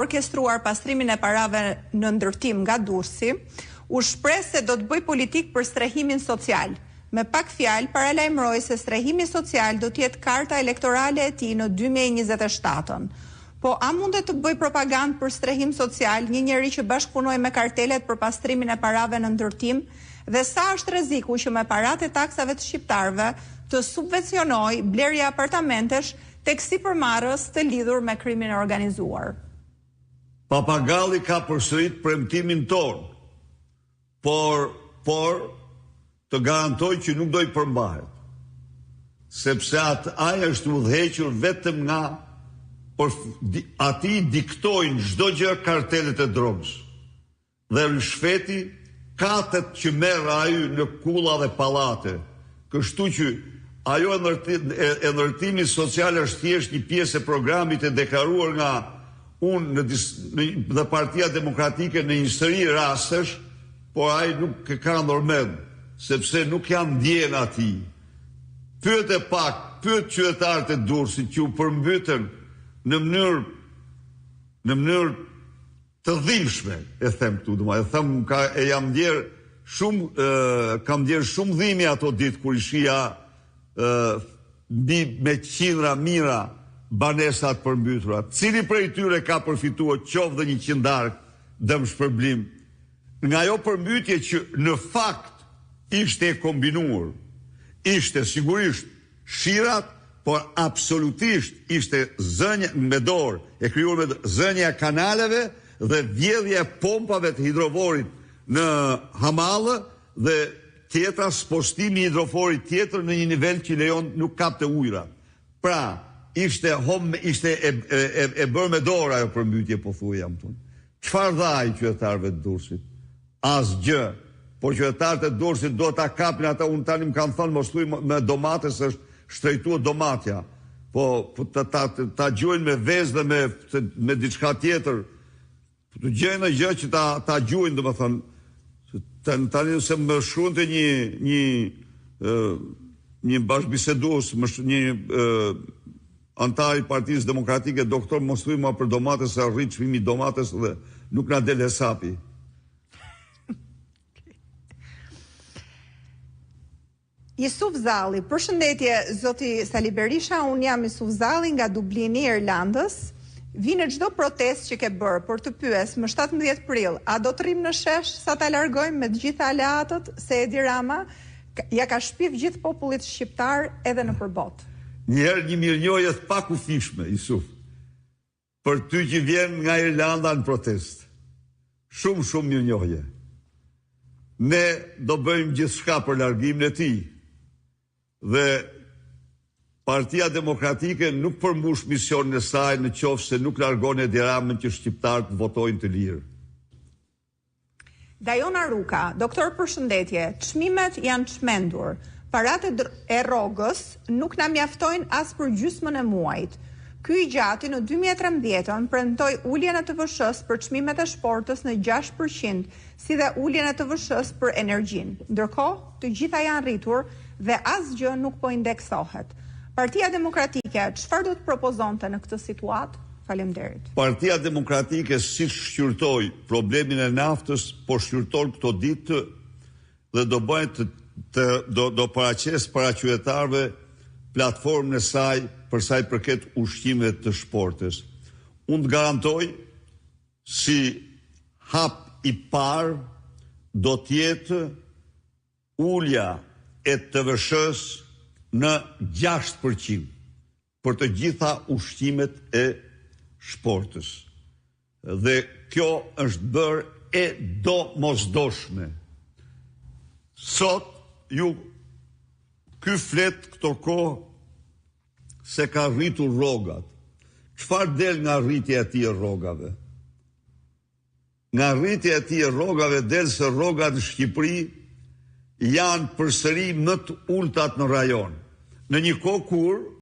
orkestruar pastrimin e parave në ndërtim nga Durrësi, u shpreh se do të bëj politik për strehimin social. Me pak fjalë, paralajmëroi se strehimi social do të jetë karta elektorale e tij në 2027-ën. Po a mundet të bëj propagandë për strehim social një njeri që bashkëpunoi me kartelet për pastrimin e parave në ndërtim, dhe sa është rreziku që me paratë e taksave të shqiptarëve të subvencionoj blerja apartamentesh tek sipërmarrës të lidhur me krimin e organizuar? Papagalli ka përsërit premtimin ton, por të garantoj që nuk do i përmbahet, sepse ai është udhëhequr vetëm nga ati diktojnë çdo gjë kartelet e drogës. Dhe rishfeti katët që merr ai në kulla dhe pallate. Kështu që ajo e ndërtimi social është thjesht një pjesë e programit e deklaruar nga unë dhe Partia Demokratike në një sëri rastesh, por ai nuk ka ndërmend, sepse nuk janë ndjen ati. Pyet e pak, pyet qytetarët e Durrësit që u përmbytën në mënyrë të dhimbshme, e them këtu, jam ndjer shumë, kam ndjer shumë dhimi ato ditë kur ishia me qindra mira banesat përmbytura. Cili prej tyre ka përfituar qoftë dhe një qindar dëm shpërblim nga ajo përmbytje që në fakt ishte e kombinuar, ishte sigurisht shirat, por absolutisht ishte zënja me dorë, e krijuar me zënja kanaleve dhe vjedhja e pompave të hidrovorit në Hamallë dhe tjetra spostimi i hidrovorit tjetër në një nivel që lejon nuk kapte ujra. Pra, ishte e bërë me dorë ajo përmbytje, po thuaj jam tonë. Çfarë dha ai qytetarëve të Durrësit? Asgjë. Por qytetarët e Durrësit do ta kapin ata, unë tani më kanë thënë mos thuaj me domates është shtrejtua domatja, po ta gjujnë me vezë dhe me diçka tjetër, të gjejnë në gjë që ta gjujnë, dhe më thënë, tani se më shkruan të një bashkëbisedues, një antar i Partisë Demokratike, doktor, mos thuaj më për domates, se arrit çmimi i domates dhe nuk na del hesapi. Jusuf Zalli, përshëndetje zoti Sali Berisha, unë jam Jusuf Zalli nga Dublini, Irlandës. Vi në çdo protestë që ke bërë për të pyes më 17 prill, a do të rrim në shesh sa ta largojmë me të gjitha aleatët se Edi Rama ja ka shpif gjithë popullit shqiptar edhe në përbot? Njëherë një mirënjohje të pakufishme, Jusuf, për ty që vjen nga Irlanda në protestë. Shumë mirënjohje. Ne do bëjmë gjithçka për largimin e tij. Dhe Partia Demokratike nuk përmbush misionin e saj në qoftë se nuk largon Edi Ramën që shqiptarët votojnë të lirë. Dajona Ruka, doktor, përshëndetje. Çmimet janë çmendur. Paratë e rrogës nuk na mjaftojnë as për gjysmën e muajit. Ky i gjati në 2013 premtoi uljen e TVSH-s për çmimet e shportës në 6%, si dhe uljen e TVSH-s për energjinë. Ndërkohë, të gjitha janë rritur dhe asgjë nuk po indeksohet. Partia Demokratike çfarë do të propozonte në këtë situatë? Faleminderit. Partia Demokratike si shqyrtoi problemin e naftës, po shqyrton këto ditë dhe do bëjë do paraqes para qytetarëve platformën e saj për sa i përket ushqimeve të shportës. Unë të garantoj si hap i parë do t'jetë ulja e TVSH-s në 6% për të gjitha ushqimet e shportës. Dhe kjo është bërë e domosdoshme. Sot ky flet këto kohë se ka rritur rrogat. Çfarë del nga rritja e tij e rrogave? Nga rritja e tij e rrogave del se rrogat në Shqipëri janë përsëri më të ultat në rajon. Në një kohë kur